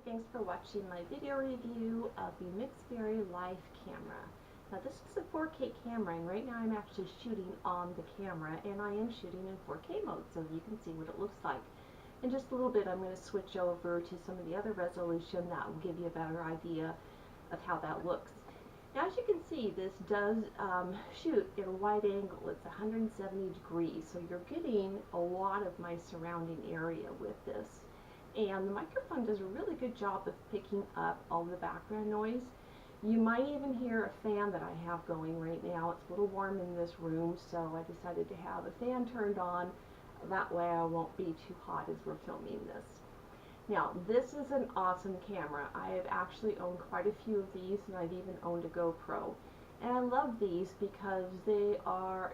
Thanks for watching my video review of the Mixberry LifeCamera. Now this is a 4K camera, and right now I'm actually shooting on the camera, and I am shooting in 4K mode so you can see what it looks like. In just a little bit I'm going to switch over to some of the other resolution that will give you a better idea of how that looks. Now as you can see, this does shoot at a wide angle. It's 170 degrees, so you're getting a lot of my surrounding area with this. And the microphone does a really good job of picking up all the background noise. You might even hear a fan that I have going right now. It's a little warm in this room, so I decided to have a fan turned on. That way I won't be too hot as we're filming this. Now, this is an awesome camera. I have actually owned quite a few of these, and I've even owned a GoPro. And I love these because they are,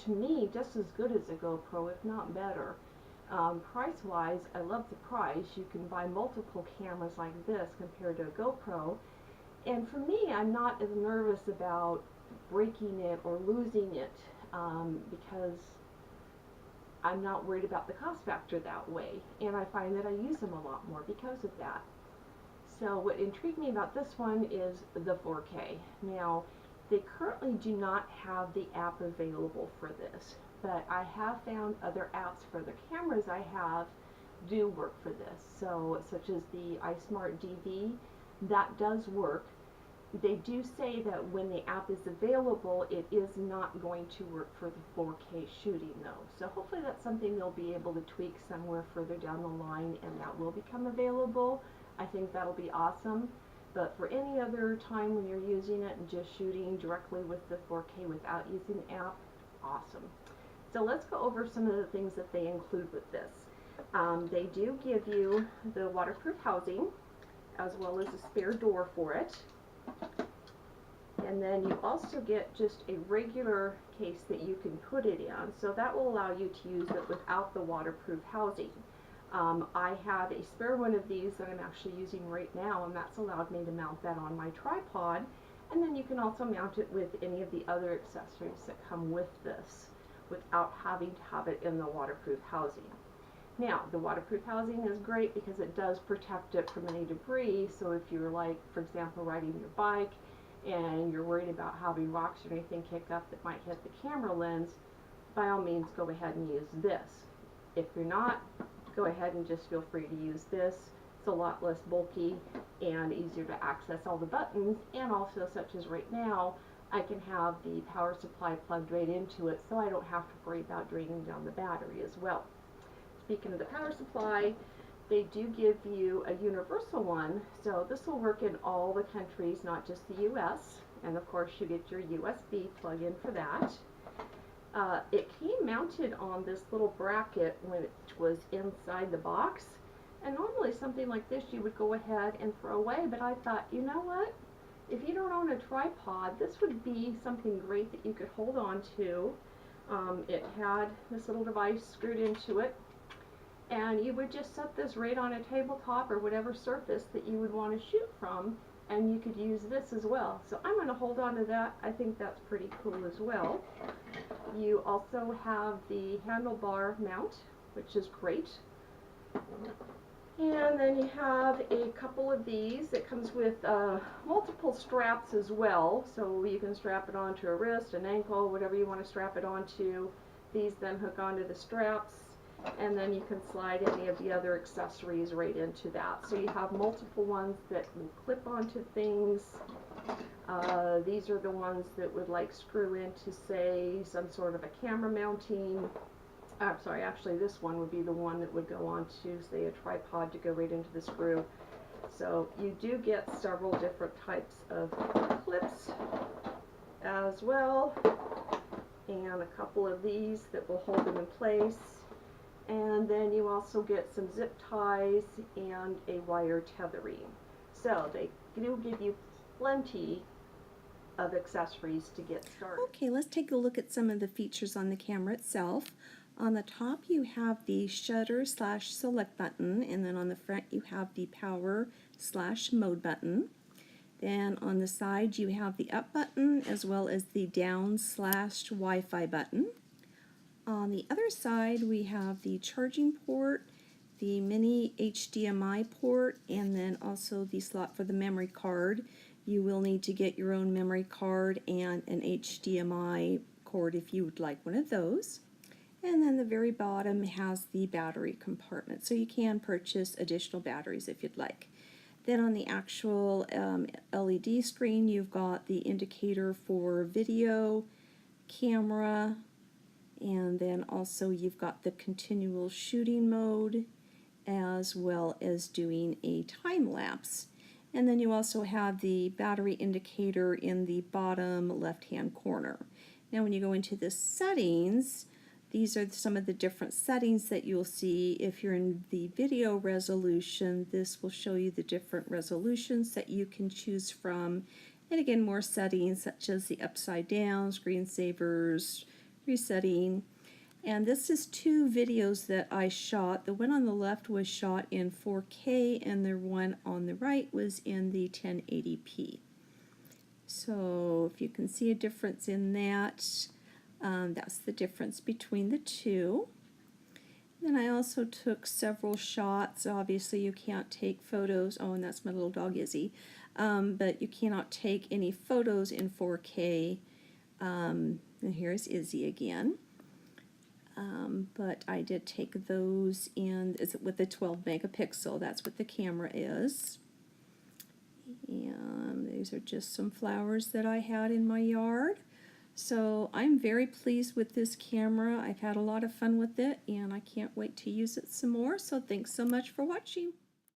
to me, just as good as a GoPro, if not better. Price-wise, I love the price. You can buy multiple cameras like this compared to a GoPro. And for me, I'm not as nervous about breaking it or losing it because I'm not worried about the cost factor that way. And I find that I use them a lot more because of that. So what intrigued me about this one is the 4K. Now, they currently do not have the app available for this, but I have found other apps for the cameras I have do work for this. So, such as the iSmart DV, that does work. They do say that when the app is available, it is not going to work for the 4K shooting though. So hopefully that's something they'll be able to tweak somewhere further down the line, and that will become available. I think that'll be awesome. But for any other time when you're using it and just shooting directly with the 4K without using the app, awesome. So let's go over some of the things that they include with this. They do give you the waterproof housing as well as a spare door for it. And then you also get just a regular case that you can put it in. So that will allow you to use it without the waterproof housing. I have a spare one of these that I'm actually using right now, and that's allowed me to mount that on my tripod. And then you can also mount it with any of the other accessories that come with this without having to have it in the waterproof housing. Now, the waterproof housing is great because it does protect it from any debris. So if you're, like, for example, riding your bike and you're worried about having rocks or anything kick up that might hit the camera lens, by all means go ahead and use this. If you're not, go ahead and just feel free to use this. It's a lot less bulky and easier to access all the buttons, and also, such as right now, I can have the power supply plugged right into it, so I don't have to worry about draining down the battery as well. Speaking of the power supply, they do give you a universal one, so this will work in all the countries, not just the US, and of course you get your USB plug-in for that. It came mounted on this little bracket when it was inside the box, and normally something like this you would go ahead and throw away, but I thought, you know what? If you don't own a tripod, this would be something great that you could hold on to. It had this little device screwed into it, and you would just set this right on a tabletop or whatever surface that you would want to shoot from, and you could use this as well. So I'm going to hold on to that. I think that's pretty cool as well. You also have the handlebar mount, which is great. And then you have a couple of these. It comes with multiple straps as well, so you can strap it onto a wrist, an ankle, whatever you want to strap it onto. These then hook onto the straps, and then you can slide any of the other accessories right into that. So you have multiple ones that will clip onto things. These are the ones that would like screw into, say, some sort of a camera mounting. I'm sorry, actually this one would be the one that would go onto, say, a tripod to go right into the screw. So you do get several different types of clips as well, and a couple of these that will hold them in place. And then you also get some zip ties and a wire tethering. So they do give you plenty of accessories to get started. Okay, let's take a look at some of the features on the camera itself. On the top you have the shutter/select button, and then on the front you have the power/mode button. Then on the side you have the up button as well as the down/Wi-Fi button. On the other side we have the charging port, the mini HDMI port and then also the slot for the memory card. You will need to get your own memory card and an HDMI cord if you would like one of those. And then the very bottom has the battery compartment, so you can purchase additional batteries if you'd like. Then on the actual LED screen, you've got the indicator for video, camera, and then also you've got the continual shooting mode as well as doing a time lapse. And then you also have the battery indicator in the bottom left hand corner. Now when you go into the settings, these are some of the different settings that you'll see. If you're in the video resolution, this will show you the different resolutions that you can choose from. And again, more settings such as the upside down, screensavers, resetting. And this is 2 videos that I shot. The one on the left was shot in 4K and the one on the right was in the 1080p. So if you can see a difference in that, that's the difference between the two. Then I also took several shots. Obviously you can't take photos. Oh, and that's my little dog Izzy. But you cannot take any photos in 4K. And here's Izzy again. But I did take those in with the 12 megapixel. That's what the camera is. And these are just some flowers that I had in my yard. So I'm very pleased with this camera. I've had a lot of fun with it and I can't wait to use it some more. So thanks so much for watching.